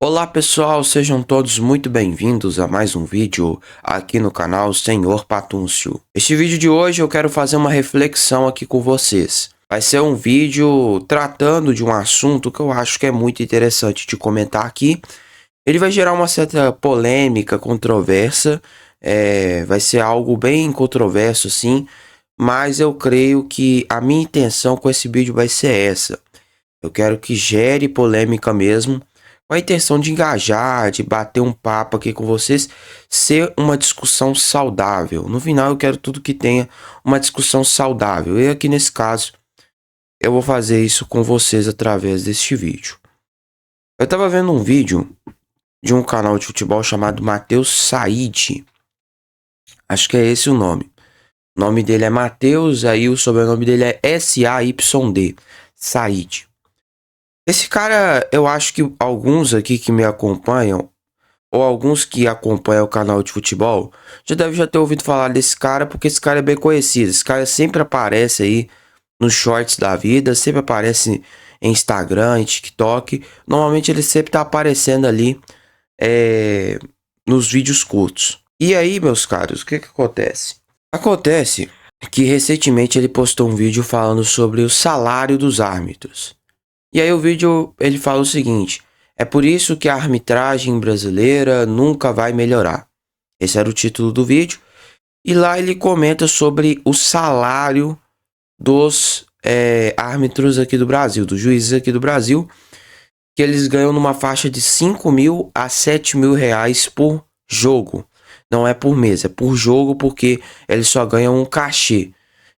Olá pessoal, sejam todos muito bem-vindos a mais um vídeo aqui no canal Senhor Patúncio. Este vídeo de hoje eu quero fazer uma reflexão aqui com vocês. Vai ser um vídeo tratando de um assunto que eu acho que é muito interessante de comentar aqui. Ele vai gerar uma certa polêmica, controvérsia, vai ser algo bem controverso sim, mas eu creio que a minha intenção com esse vídeo vai ser essa. Eu quero que gere polêmica mesmo, com a intenção de engajar, de bater um papo aqui com vocês, ser uma discussão saudável. No final eu quero tudo que tenha uma discussão saudável. E aqui nesse caso, eu vou fazer isso com vocês através deste vídeo. Eu estava vendo um vídeo de um canal de futebol chamado Matheus Said. Acho que é esse o nome. O nome dele é Matheus, aí o sobrenome dele é S-A-Y-D. Said. Esse cara, eu acho que alguns aqui que me acompanham, ou alguns que acompanham o canal de futebol, já ter ouvido falar desse cara, porque esse cara é bem conhecido. Esse cara sempre aparece aí nos shorts da vida, sempre aparece em Instagram, em TikTok. Normalmente ele sempre tá aparecendo ali nos vídeos curtos. E aí, meus caros, o que acontece? Acontece que recentemente ele postou um vídeo falando sobre o salário dos árbitros. E aí o vídeo ele fala o seguinte: é por isso que a arbitragem brasileira nunca vai melhorar. Esse era o título do vídeo. E lá ele comenta sobre o salário dos árbitros aqui do Brasil, dos juízes aqui do Brasil, que eles ganham numa faixa de 5 mil a 7 mil reais por jogo. Não é por mês, é por jogo, porque eles só ganham um cachê.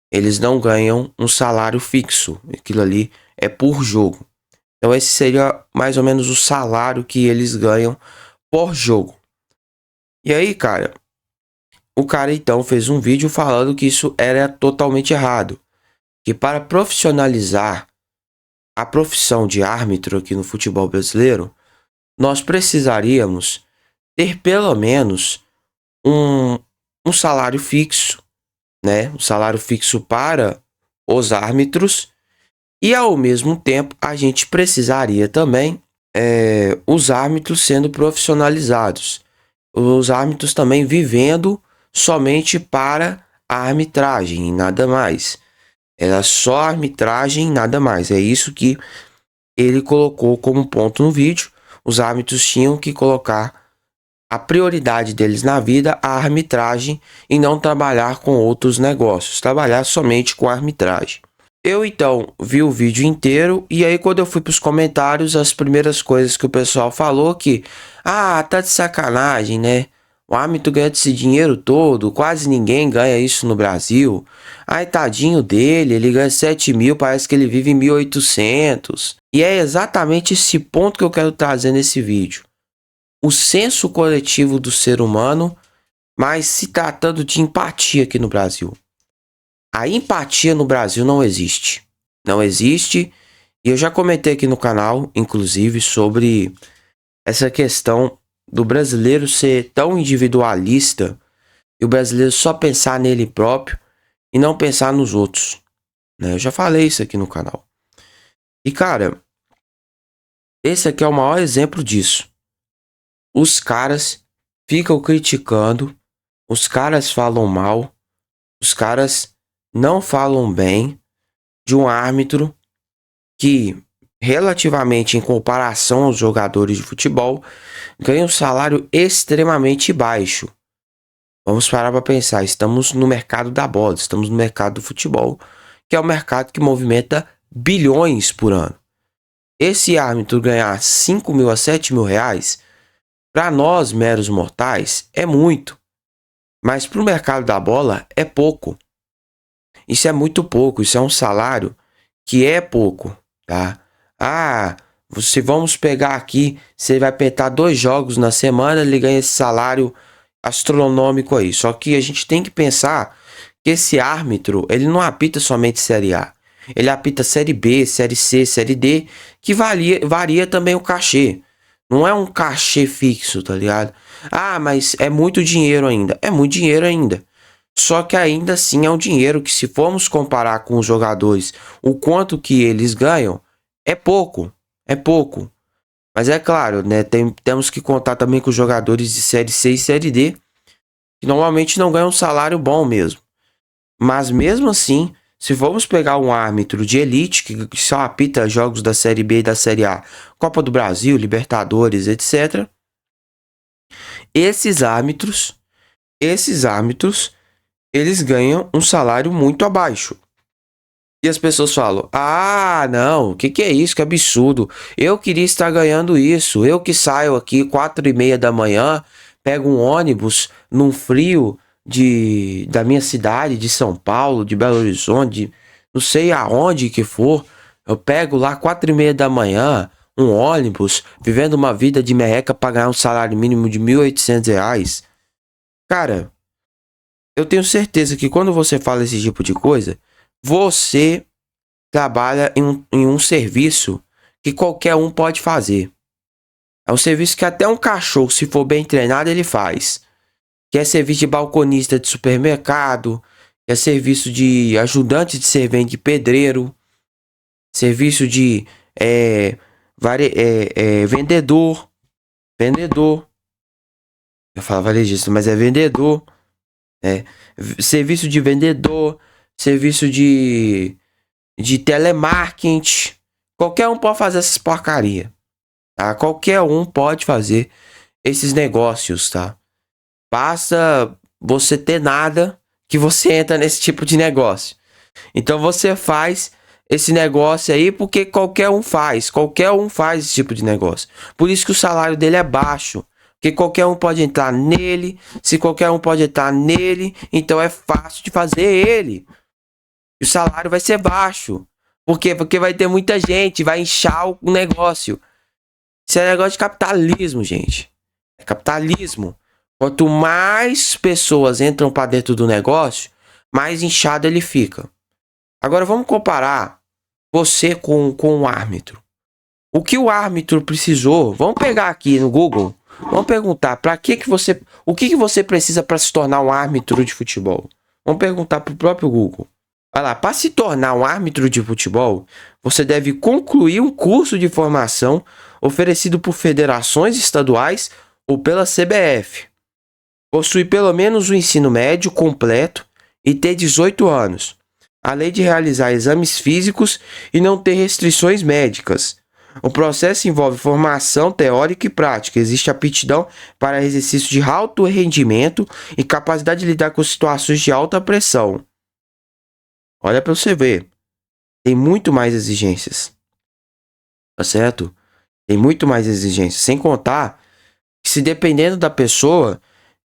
Eles não ganham um salário fixo. Aquilo ali é por jogo. Então esse seria mais ou menos o salário que eles ganham por jogo. E aí, cara, o cara então fez um vídeo falando que isso era totalmente errado. Que para profissionalizar a profissão de árbitro aqui no futebol brasileiro, nós precisaríamos ter pelo menos um salário fixo, né? Um salário fixo para os árbitros. E ao mesmo tempo, a gente precisaria também os árbitros sendo profissionalizados. Os árbitros também vivendo somente para a arbitragem e nada mais. Era só arbitragem e nada mais. É isso que ele colocou como ponto no vídeo. Os árbitros tinham que colocar a prioridade deles na vida, a arbitragem, e não trabalhar com outros negócios. Trabalhar somente com a arbitragem. Eu então vi o vídeo inteiro e aí quando eu fui para os comentários, as primeiras coisas que o pessoal falou que tá de sacanagem, né? O árbitro ganha esse dinheiro todo, quase ninguém ganha isso no Brasil. Ai, tadinho dele, ele ganha 7 mil, parece que ele vive em 1.800. E é exatamente esse ponto que eu quero trazer nesse vídeo. O senso coletivo do ser humano, mas se tratando de empatia aqui no Brasil. A empatia no Brasil não existe. Não existe. E eu já comentei aqui no canal, inclusive, sobre essa questão do brasileiro ser tão individualista e o brasileiro só pensar nele próprio e não pensar nos outros, né? Eu já falei isso aqui no canal. E cara, esse aqui é o maior exemplo disso. Os caras ficam criticando, os caras falam mal, os caras não falam bem de um árbitro que, relativamente em comparação aos jogadores de futebol, ganha um salário extremamente baixo. Vamos parar para pensar, estamos no mercado da bola, estamos no mercado do futebol, que é um mercado que movimenta bilhões por ano. Esse árbitro ganhar 5 mil a 7 mil reais, para nós meros mortais, é muito. Mas para o mercado da bola é pouco. Isso é muito pouco, isso é um salário que é pouco, tá? Se vamos pegar aqui, você vai apertar 2 jogos na semana, ele ganha esse salário astronômico aí. Só que a gente tem que pensar que esse árbitro, ele não apita somente Série A. Ele apita Série B, Série C, Série D, que varia também o cachê. Não é um cachê fixo, tá ligado? Mas é muito dinheiro ainda. É muito dinheiro ainda. Só que ainda assim é um dinheiro que, se formos comparar com os jogadores, o quanto que eles ganham, é pouco. É pouco. Mas é claro, né? Temos que contar também com os jogadores de Série C e Série D, que normalmente não ganham um salário bom mesmo. Mas mesmo assim, se formos pegar um árbitro de elite, que só apita jogos da Série B e da Série A, Copa do Brasil, Libertadores, etc., esses árbitros, eles ganham um salário muito abaixo. E as pessoas falam: ah, não, o que é isso? Que absurdo. Eu queria estar ganhando isso. Eu que saio aqui 4:30 da manhã, pego um ônibus num frio da minha cidade, de São Paulo, de Belo Horizonte, não sei aonde que for. Eu pego lá 4:30 da manhã, um ônibus, vivendo uma vida de merreca para ganhar um salário mínimo de R$ 1.800. Cara, eu tenho certeza que quando você fala esse tipo de coisa, você trabalha em um serviço que qualquer um pode fazer. É um serviço que até um cachorro, se for bem treinado, ele faz. Que é serviço de balconista de supermercado, que é serviço de ajudante de servente de pedreiro, serviço de vendedor. Vendedor. Eu falo varejista, mas é vendedor. Serviço de vendedor, serviço de telemarketing. Qualquer um pode fazer essas porcaria, tá? Qualquer um pode fazer esses negócios, tá? Basta você ter nada que você entra nesse tipo de negócio. Então você faz esse negócio aí porque qualquer um faz esse tipo de negócio. Por isso que o salário dele é baixo. Porque qualquer um pode entrar nele. Se qualquer um pode entrar nele, então é fácil de fazer ele. E o salário vai ser baixo. Por quê? Porque vai ter muita gente, vai inchar o negócio. Isso é negócio de capitalismo, gente. É capitalismo. Quanto mais pessoas entram para dentro do negócio, mais inchado ele fica. Agora vamos comparar você com o árbitro. O que o árbitro precisou? Vamos pegar aqui no Google. Vamos perguntar o que você precisa para se tornar um árbitro de futebol. Vamos perguntar para o próprio Google. Olha lá, para se tornar um árbitro de futebol, você deve concluir um curso de formação oferecido por federações estaduais ou pela CBF. Possuir pelo menos o ensino médio completo e ter 18 anos, além de realizar exames físicos e não ter restrições médicas. O processo envolve formação teórica e prática. Existe aptidão para exercício de alto rendimento e capacidade de lidar com situações de alta pressão. Olha para você ver. Tem muito mais exigências. Tá certo? Tem muito mais exigências. Sem contar que, se dependendo da pessoa,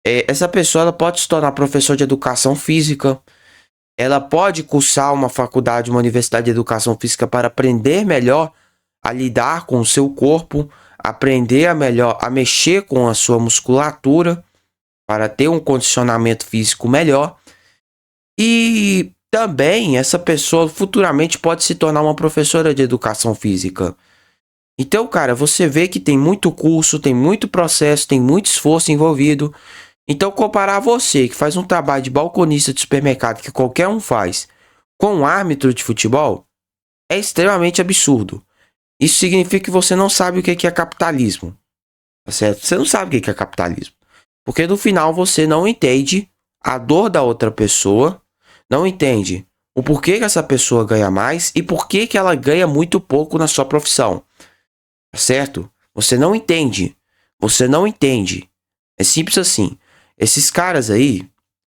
essa pessoa ela pode se tornar professor de educação física. Ela pode cursar uma faculdade, uma universidade de educação física para aprender melhor a lidar com o seu corpo, aprender a mexer com a sua musculatura, para ter um condicionamento físico melhor. E também essa pessoa futuramente pode se tornar uma professora de educação física. Então, cara, você vê que tem muito curso, tem muito processo, tem muito esforço envolvido. Então, comparar você, que faz um trabalho de balconista de supermercado que qualquer um faz, com um árbitro de futebol, é extremamente absurdo. Isso significa que você não sabe o que é capitalismo. Tá certo? Você não sabe o que é capitalismo. Porque no final você não entende a dor da outra pessoa, não entende o porquê que essa pessoa ganha mais e porquê que ela ganha muito pouco na sua profissão. Tá certo? Você não entende. Você não entende. É simples assim. Esses caras aí,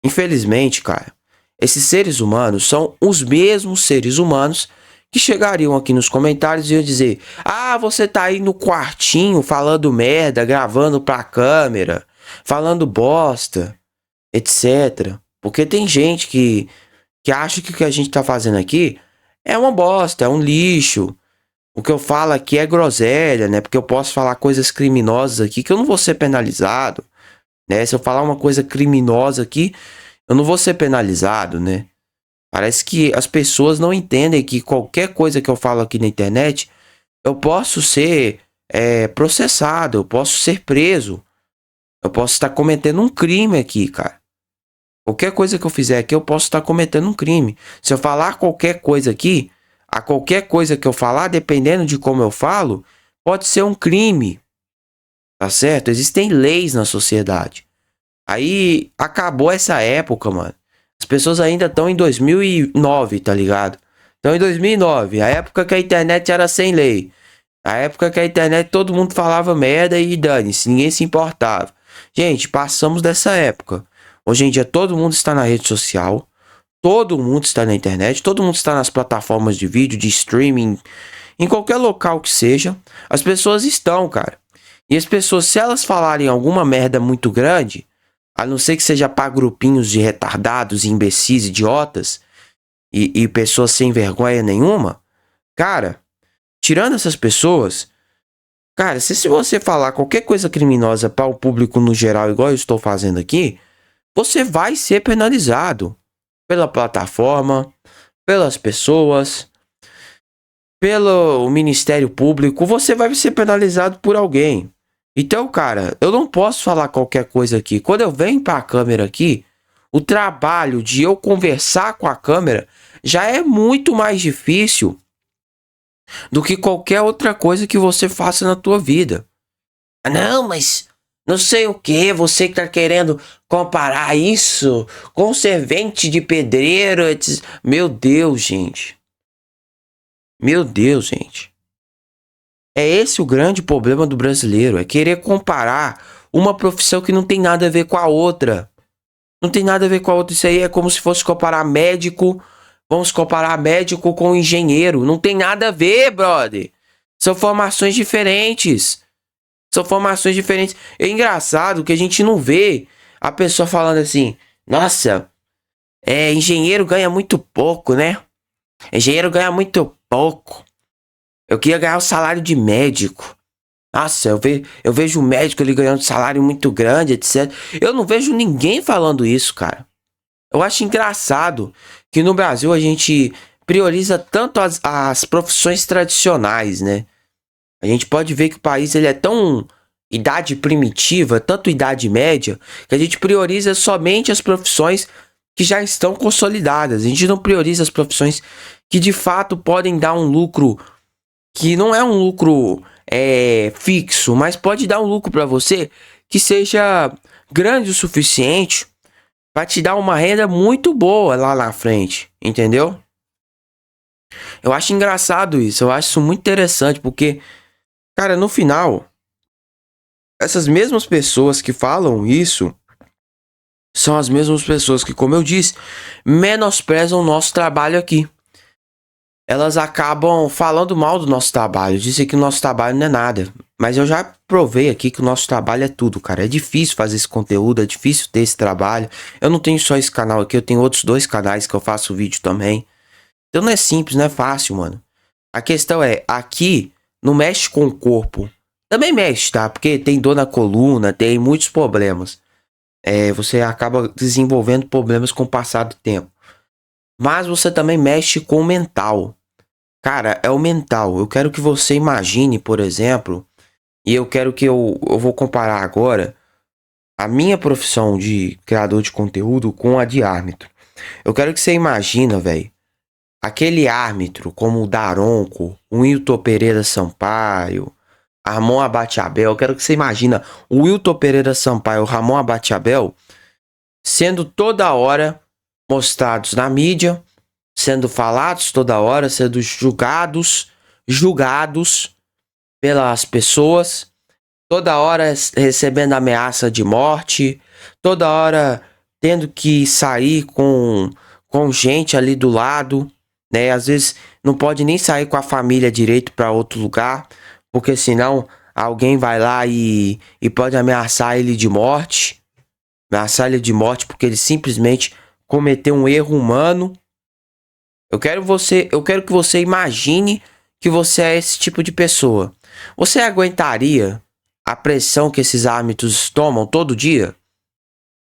infelizmente, cara, esses seres humanos são os mesmos seres humanos que chegariam aqui nos comentários e iam dizer: ah, você tá aí no quartinho falando merda, gravando pra câmera, falando bosta, etc. Porque tem gente que acha que o que a gente tá fazendo aqui é uma bosta, é um lixo. O que eu falo aqui é groselha, né? Porque eu posso falar coisas criminosas aqui que eu não vou ser penalizado, né? Se eu falar uma coisa criminosa aqui, eu não vou ser penalizado, né? Parece que as pessoas não entendem que qualquer coisa que eu falo aqui na internet, eu posso ser processado, eu posso ser preso. Eu posso estar cometendo um crime aqui, cara. Qualquer coisa que eu fizer aqui, eu posso estar cometendo um crime. Se eu falar qualquer coisa aqui, a qualquer coisa que eu falar, dependendo de como eu falo, pode ser um crime, tá certo? Existem leis na sociedade. Aí acabou essa época, mano. As pessoas ainda estão em 2009, tá ligado? Então em 2009, a época que a internet era sem lei. A época que a internet todo mundo falava merda e dane-se, ninguém se importava. Gente, passamos dessa época. Hoje em dia todo mundo está na rede social, todo mundo está na internet, todo mundo está nas plataformas de vídeo, de streaming, em qualquer local que seja. As pessoas estão, cara. E as pessoas, se elas falarem alguma merda muito grande, a não ser que seja para grupinhos de retardados, imbecis, idiotas e pessoas sem vergonha nenhuma, cara, tirando essas pessoas, cara, se você falar qualquer coisa criminosa para o público no geral, igual eu estou fazendo aqui, você vai ser penalizado pela plataforma, pelas pessoas, pelo Ministério Público, você vai ser penalizado por alguém. Então, cara, eu não posso falar qualquer coisa aqui. Quando eu venho para a câmera aqui, o trabalho de eu conversar com a câmera já é muito mais difícil do que qualquer outra coisa que você faça na tua vida. Não, mas não sei o que, você que tá querendo comparar isso com servente de pedreiro. Meu Deus, gente. Meu Deus, gente. É esse o grande problema do brasileiro, é querer comparar uma profissão que não tem nada a ver com a outra. Não tem nada a ver com a outra. Isso aí é como se fosse comparar médico. Vamos comparar médico com engenheiro. Não tem nada a ver, brother. São formações diferentes. São formações diferentes. É engraçado que a gente não vê a pessoa falando assim: nossa, engenheiro ganha muito pouco, né? Engenheiro ganha muito pouco. Eu queria ganhar o salário de médico. Nossa, eu vejo o médico ele ganhando salário muito grande, etc. Eu não vejo ninguém falando isso, cara. Eu acho engraçado que no Brasil a gente prioriza tanto as profissões tradicionais, né? A gente pode ver que o país ele é tão idade primitiva, tanto idade média, que a gente prioriza somente as profissões que já estão consolidadas. A gente não prioriza as profissões que de fato podem dar um lucro, que não é um lucro fixo, mas pode dar um lucro para você que seja grande o suficiente para te dar uma renda muito boa lá na frente, entendeu? Eu acho engraçado isso, eu acho isso muito interessante, porque, cara, no final, essas mesmas pessoas que falam isso são as mesmas pessoas que, como eu disse, menosprezam o nosso trabalho aqui. Elas acabam falando mal do nosso trabalho, dizem que o nosso trabalho não é nada. Mas eu já provei aqui que o nosso trabalho é tudo, cara. É difícil fazer esse conteúdo, é difícil ter esse trabalho. Eu não tenho só esse canal aqui, eu tenho outros 2 canais que eu faço vídeo também. Então não é simples, não é fácil, mano. A questão é, aqui não mexe com o corpo. Também mexe, tá? Porque tem dor na coluna, tem muitos problemas. Você acaba desenvolvendo problemas com o passar do tempo. Mas você também mexe com o mental. Cara, é o mental. Eu quero que você imagine, por exemplo, e eu quero que eu vou comparar agora a minha profissão de criador de conteúdo com a de árbitro. Eu quero que você imagina, velho, aquele árbitro como o Daronco, o Wilton Pereira Sampaio, Ramon Abate-Abel. Eu quero que você imagina o Wilton Pereira Sampaio, o Ramon Abate-Abel sendo toda hora mostrados na mídia, sendo falados toda hora, sendo julgados pelas pessoas, toda hora recebendo ameaça de morte, toda hora tendo que sair com gente ali do lado, né? Às vezes não pode nem sair com a família direito para outro lugar, porque senão alguém vai lá e pode ameaçar ele de morte, porque ele simplesmente cometeu um erro humano. Eu quero que você imagine que você é esse tipo de pessoa. Você aguentaria a pressão que esses árbitros tomam todo dia?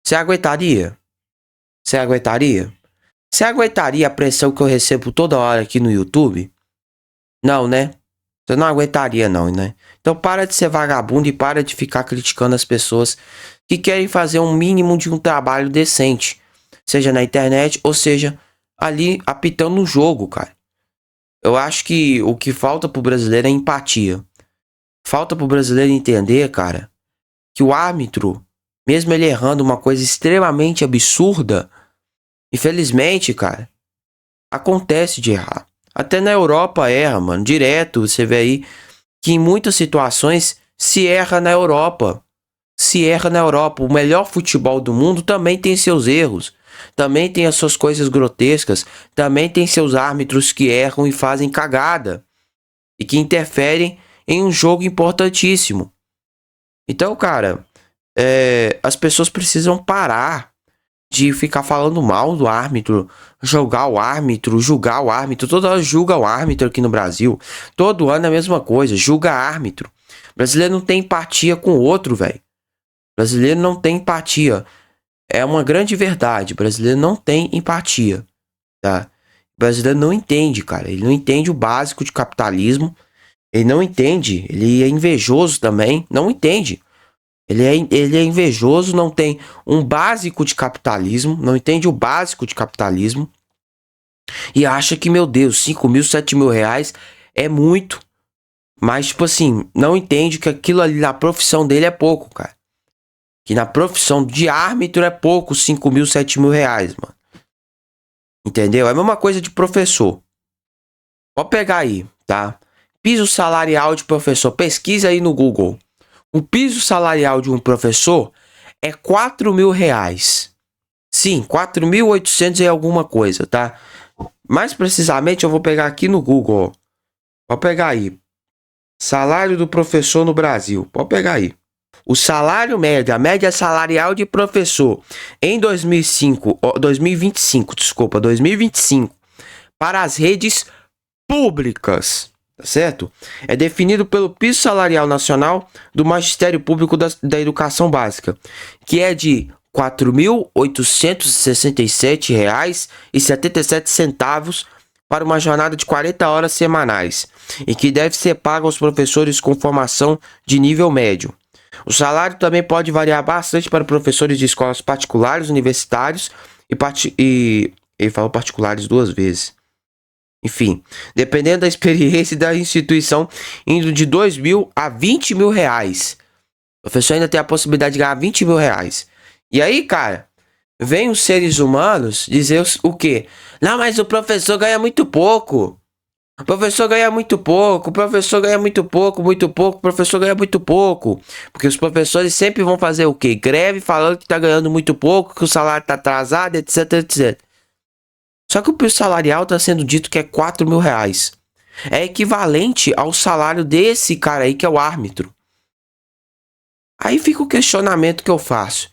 Você aguentaria? Você aguentaria? Você aguentaria a pressão que eu recebo toda hora aqui no YouTube? Não, né? Você não aguentaria não, né? Então para de ser vagabundo e para de ficar criticando as pessoas que querem fazer um mínimo de um trabalho decente. Seja na internet ou seja ali apitando no jogo, cara. Eu acho que o que falta pro brasileiro é empatia. Falta pro brasileiro entender, cara, que o árbitro, mesmo ele errando uma coisa extremamente absurda, infelizmente, cara, acontece de errar. Até na Europa erra, mano. Direto, você vê aí que em muitas situações se erra na Europa. Se erra na Europa. O melhor futebol do mundo também tem seus erros. Também tem as suas coisas grotescas. Também tem seus árbitros que erram e fazem cagada. E que interferem em um jogo importantíssimo. Então, cara, as pessoas precisam parar de ficar falando mal do árbitro, julgar o árbitro. Toda hora julga o árbitro aqui no Brasil. Todo ano é a mesma coisa, julga árbitro. O brasileiro não tem empatia com o outro, velho. O brasileiro não tem empatia. É uma grande verdade. O brasileiro não tem empatia, tá? O brasileiro não entende, cara. Ele não entende o básico de capitalismo. Ele não entende. Ele é invejoso também. Não entende. Ele é invejoso, não tem um básico de capitalismo, não entende o básico de capitalismo e acha que, meu Deus, 5 mil, 7 mil reais é muito. Mas, tipo assim, não entende que aquilo ali na profissão dele é pouco, cara. Que na profissão de árbitro é pouco, 5 mil, 7 mil reais, mano. Entendeu? É a mesma coisa de professor. Pode pegar aí, tá? Piso salarial de professor. Pesquisa aí no Google. O piso salarial de um professor é 4 mil reais. Sim, 4.800 e alguma coisa, tá? Mais precisamente eu vou pegar aqui no Google, ó. Pode pegar aí. Salário do professor no Brasil. Pode pegar aí. O salário médio, a média salarial de professor em 2025, para as redes públicas. Tá certo? É definido pelo piso salarial nacional do Magistério Público da Educação Básica, que é de R$ 4.867,77 para uma jornada de 40 horas semanais, e que deve ser pago aos professores com formação de nível médio. O salário também pode variar bastante para professores de escolas particulares, universitários e ele falou particulares duas vezes. Enfim, dependendo da experiência da instituição, indo de 2 mil a 20 mil reais. O professor ainda tem a possibilidade de ganhar 20 mil reais. E aí, cara, vem os seres humanos dizer o quê? Não, mas o professor ganha muito pouco. O professor ganha muito pouco, o professor ganha muito pouco, o professor ganha muito pouco. Porque os professores sempre vão fazer o quê? Greve falando que tá ganhando muito pouco, que o salário tá atrasado, etc, etc. Só que o piso salarial está sendo dito que é 4 mil reais. É equivalente ao salário desse cara aí que é o árbitro. Aí fica o questionamento que eu faço.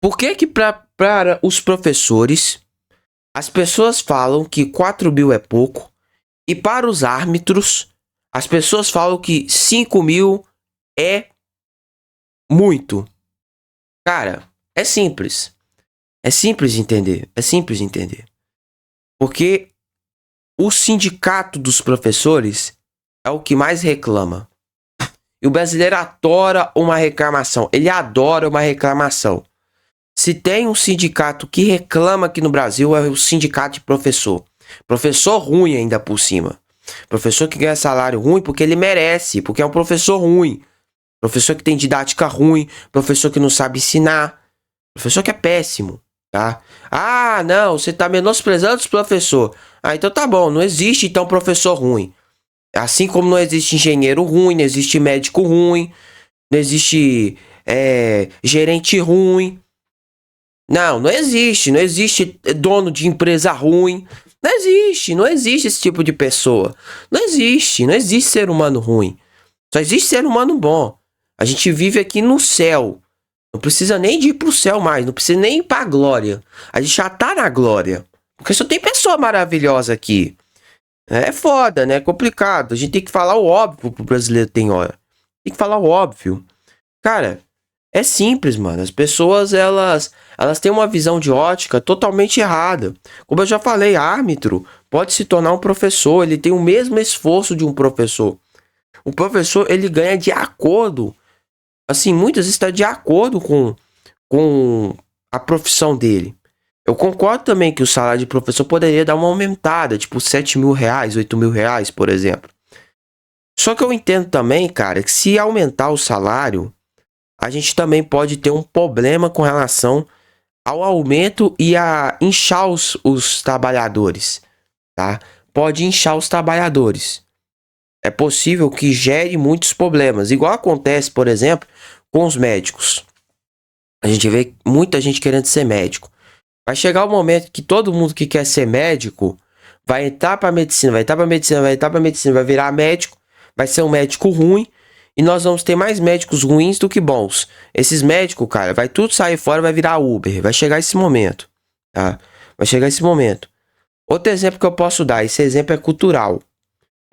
Por que que para os professores as pessoas falam que 4 mil é pouco e para os árbitros as pessoas falam que 5 mil é muito? Cara, é simples. É simples de entender. É simples de entender. Porque o sindicato dos professores é o que mais reclama. E o brasileiro adora uma reclamação. Ele adora uma reclamação. Se tem um sindicato que reclama aqui no Brasil, é o sindicato de professor. Professor ruim ainda por cima. Professor que ganha salário ruim porque ele merece, porque é um professor ruim. Professor que tem didática ruim, professor que não sabe ensinar. Professor que é péssimo. Tá? Ah, não, você tá menosprezando os professores. Ah, então tá bom, não existe então professor ruim. Assim como não existe engenheiro ruim, não existe médico ruim, não existe gerente ruim. Não existe, não existe dono de empresa ruim. Não existe esse tipo de pessoa. Não existe ser humano ruim. Só existe ser humano bom. A gente vive aqui no céu. Não precisa nem de ir pro céu mais, não precisa nem ir pra glória. A gente já tá na glória. Porque só tem pessoa maravilhosa aqui. É foda, né? É complicado. A gente tem que falar o óbvio pro brasileiro tem hora. Tem que falar o óbvio. Cara, é simples, mano. As pessoas, elas têm uma visão de ótica totalmente errada. Como eu já falei, árbitro pode se tornar um professor. Ele tem o mesmo esforço de um professor. O professor, ele ganha de acordo. Assim, muitas vezes está de acordo com a profissão dele. Eu concordo também que o salário de professor poderia dar uma aumentada, tipo 7 mil reais, 8 mil reais, por exemplo. Só que eu entendo também, cara, que se aumentar o salário, a gente também pode ter um problema com relação ao aumento e a inchar os trabalhadores, tá? Pode inchar os trabalhadores. É possível que gere muitos problemas, igual acontece, por exemplo, com os médicos. A gente vê muita gente querendo ser médico. Vai chegar o momento que todo mundo que quer ser médico vai entrar para medicina, vai entrar para medicina, vai entrar para medicina, vai virar médico, vai ser um médico ruim e nós vamos ter mais médicos ruins do que bons. Esses médicos, cara, vai tudo sair fora, vai virar Uber, vai chegar esse momento, tá? Vai chegar esse momento. Outro exemplo que eu posso dar, esse exemplo é cultural.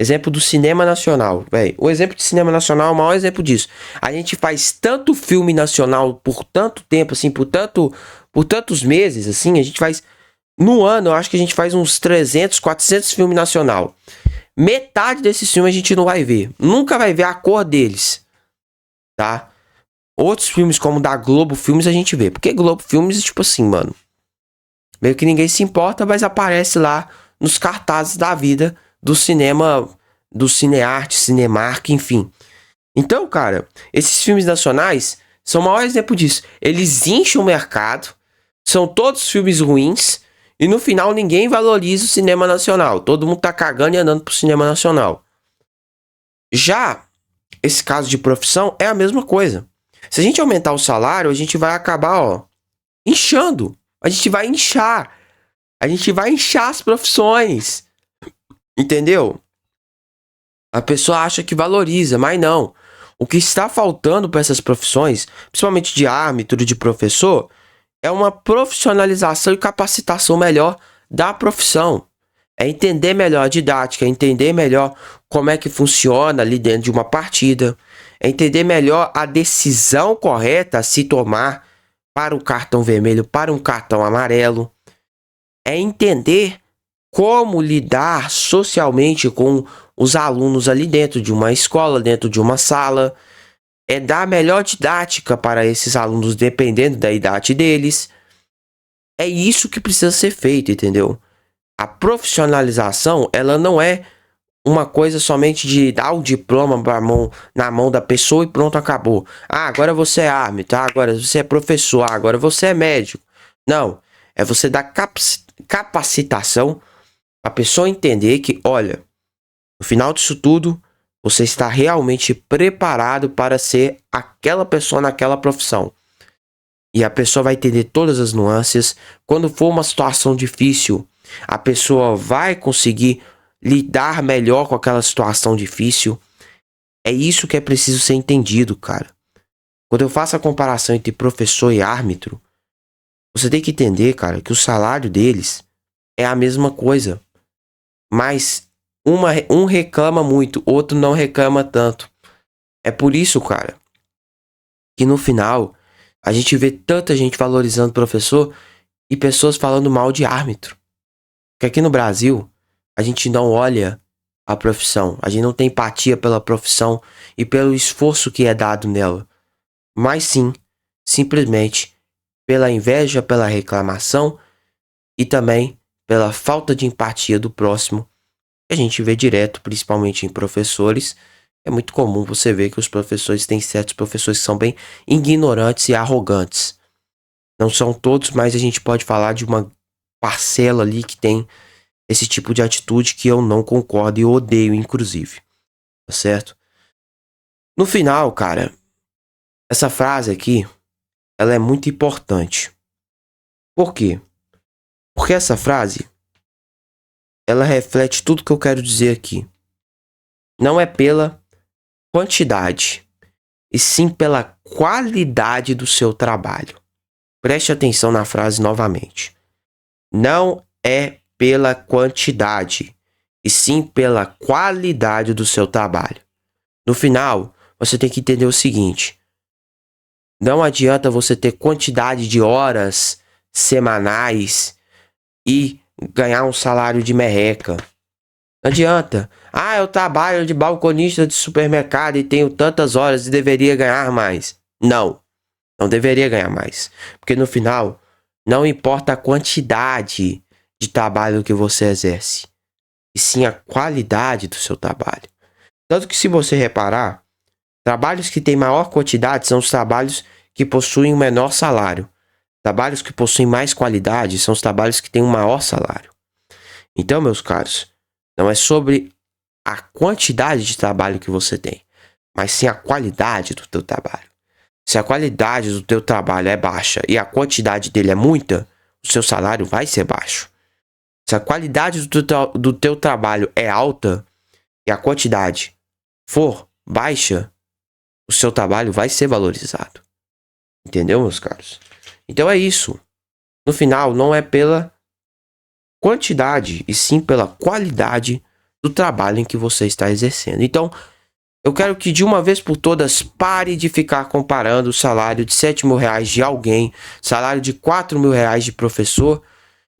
Exemplo do cinema nacional, velho. O exemplo de cinema nacional é o maior exemplo disso. A gente faz tanto filme nacional por tanto tempo, assim, por tantos meses, assim, a gente faz... No ano, eu acho que a gente faz uns 300, 400 filmes nacional. Metade desses filmes a gente não vai ver. Nunca vai ver a cor deles, tá? Outros filmes como da Globo Filmes a gente vê. Porque Globo Filmes, tipo assim, mano, meio que ninguém se importa, mas aparece lá nos cartazes da vida do cinema, do Cinearte, Cinemark, enfim. Então, cara, esses filmes nacionais são o maior exemplo disso. Eles enchem o mercado, são todos filmes ruins, e no final ninguém valoriza o cinema nacional. Todo mundo tá cagando e andando pro cinema nacional. Já esse caso de profissão é a mesma coisa. Se a gente aumentar o salário, a gente vai acabar, ó, inchando. A gente vai inchar. A gente vai inchar as profissões. Entendeu? A pessoa acha que valoriza, mas não. O que está faltando para essas profissões, principalmente de árbitro, de professor, é uma profissionalização e capacitação melhor da profissão. É entender melhor a didática, é entender melhor como é que funciona ali dentro de uma partida, é entender melhor a decisão correta a se tomar para um cartão vermelho, para um cartão amarelo. É entender como lidar socialmente com os alunos ali dentro de uma escola, dentro de uma sala. É dar a melhor didática para esses alunos, dependendo da idade deles. É isso que precisa ser feito, entendeu? A profissionalização, ela não é uma coisa somente de dar o diploma na mão da pessoa e pronto, acabou. Ah, agora você é árbitro, agora você é professor, agora você é médico. Não, é você dar capacitação a pessoa entender que, olha, no final disso tudo, você está realmente preparado para ser aquela pessoa naquela profissão. E a pessoa vai entender todas as nuances. Quando for uma situação difícil, a pessoa vai conseguir lidar melhor com aquela situação difícil. É isso que é preciso ser entendido, cara. Quando eu faço a comparação entre professor e árbitro, você tem que entender, cara, que o salário deles é a mesma coisa. Mas um reclama muito, outro não reclama tanto. É por isso, cara, que no final a gente vê tanta gente valorizando o professor e pessoas falando mal de árbitro. Porque aqui no Brasil, a gente não olha a profissão, a gente não tem empatia pela profissão e pelo esforço que é dado nela. Mas sim, simplesmente pela inveja, pela reclamação e também pela falta de empatia do próximo. A gente vê direto, principalmente em professores. É muito comum você ver que os professores têm certos professores que são bem ignorantes e arrogantes. Não são todos, mas a gente pode falar de uma parcela ali que tem esse tipo de atitude que eu não concordo e odeio, inclusive. Tá certo? No final, cara, essa frase aqui, ela é muito importante. Por quê? Porque essa frase, ela reflete tudo que eu quero dizer aqui. Não é pela quantidade, e sim pela qualidade do seu trabalho. Preste atenção na frase novamente. Não é pela quantidade, e sim pela qualidade do seu trabalho. No final, você tem que entender o seguinte: não adianta você ter quantidade de horas semanais e ganhar um salário de merreca. Não adianta. Ah, eu trabalho de balconista de supermercado e tenho tantas horas e deveria ganhar mais. Não, não deveria ganhar mais. Porque no final, não importa a quantidade de trabalho que você exerce, e sim a qualidade do seu trabalho. Tanto que se você reparar, trabalhos que têm maior quantidade são os trabalhos que possuem um menor salário. Trabalhos que possuem mais qualidade são os trabalhos que têm um maior salário. Então, meus caros, não é sobre a quantidade de trabalho que você tem, mas sim a qualidade do teu trabalho. Se a qualidade do teu trabalho é baixa e a quantidade dele é muita, o seu salário vai ser baixo. Se a qualidade do teu trabalho é alta e a quantidade for baixa, o seu trabalho vai ser valorizado. Entendeu, meus caros? Então é isso. No final, não é pela quantidade, e sim pela qualidade do trabalho em que você está exercendo. Então, eu quero que de uma vez por todas pare de ficar comparando o salário de 7 mil reais de alguém, salário de 4 mil reais de professor,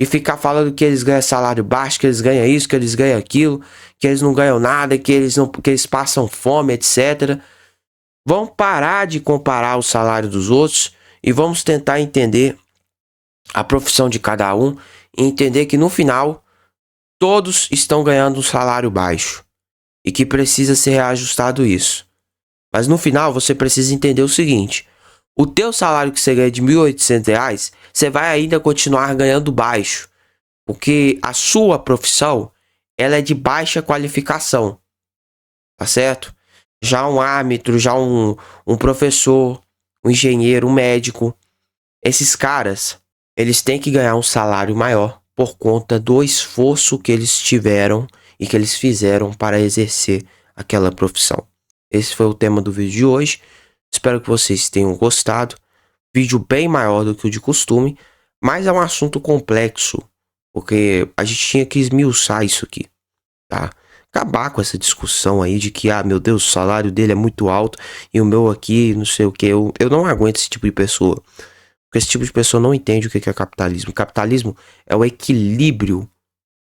e ficar falando que eles ganham salário baixo, que eles ganham isso, que eles ganham aquilo, que eles não ganham nada, que eles passam fome, etc. Vamos parar de comparar o salário dos outros e vamos tentar entender a profissão de cada um e entender que no final todos estão ganhando um salário baixo e que precisa ser reajustado isso. Mas no final você precisa entender o seguinte: o teu salário que você ganha de R$ 1.800, você vai ainda continuar ganhando baixo, porque a sua profissão ela é de baixa qualificação, tá certo? Já um árbitro, já um professor, um engenheiro, um médico, esses caras, eles têm que ganhar um salário maior por conta do esforço que eles tiveram e que eles fizeram para exercer aquela profissão. Esse foi o tema do vídeo de hoje. Espero que vocês tenham gostado. Vídeo bem maior do que o de costume, mas é um assunto complexo, porque a gente tinha que esmiuçar isso aqui, tá? Acabar com essa discussão aí de que, meu Deus, o salário dele é muito alto e o meu aqui, não sei o que. Eu não aguento esse tipo de pessoa. Porque esse tipo de pessoa não entende o que é capitalismo. O capitalismo é o equilíbrio.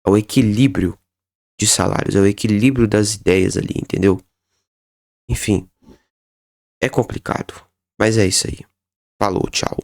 É o equilíbrio de salários. É o equilíbrio das ideias ali, entendeu? Enfim. É complicado. Mas é isso aí. Falou, tchau.